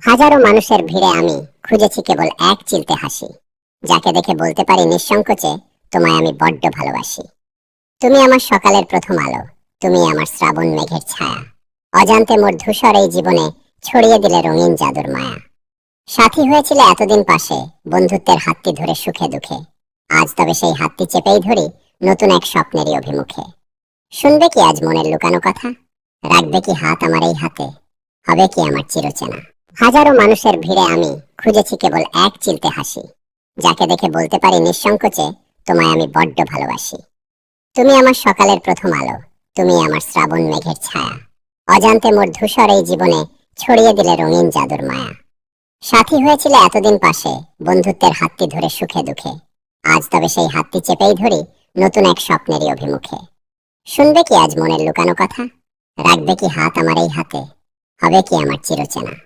হাজারো মানুষের ভিড়ে আমি খুঁজেছি কেবল এক চিলতে হাসি, যাকে দেখে বলতে পারি নিঃসংকোচে, তোমায় আমি বড্ড ভালোবাসি। তুমি আমার সকালের প্রথম আলো, তুমি আমার শ্রাবণ মেঘের ছায়া, অজান্তে মোর ধূসর এই জীবনে ছড়িয়ে দিলে রঙিন জাদুর মায়া। সাথী হয়েছিলে এতদিন পাশে, বন্ধুত্বের হাতটি ধরে সুখে দুঃখে, আজ তবে সেই হাতটি চেপেই ধরি নতুন এক স্বপ্নেরই অভিমুখে। শুনবে কি আজ মনের লুকানো কথা? রাখবে কি হাত আমার এই হাতে? হবে কি আমার চিরচেনা? হাজারো মানুষের ভিড়ে আমি খুঁজেছি কেবল এক চিলতে হাসি, যাকে দেখে বলতে পারি নিঃসংকোচে, তোমায় আমি বড্ড ভালোবাসি। তুমি আমার সকালের প্রথম আলো, তুমি আমার শ্রাবণ মেঘের ছায়া, অজান্তে মোর ধূসর এই জীবনে ছড়িয়ে দিলে রঙিন জাদুর মায়া। সাথী হয়েছিলে এতদিন পাশে, বন্ধুত্বের হাতটি ধরে সুখে দুঃখে, আজ তবে সেই হাতটি চেপেই ধরি নতুন এক স্বপ্নেরই অভিমুখে। শুনবে কি আজ মনের লুকানো কথা? রাখবে কি হাত আমার এই হাতে? হবে কি আমার চিরচেনা?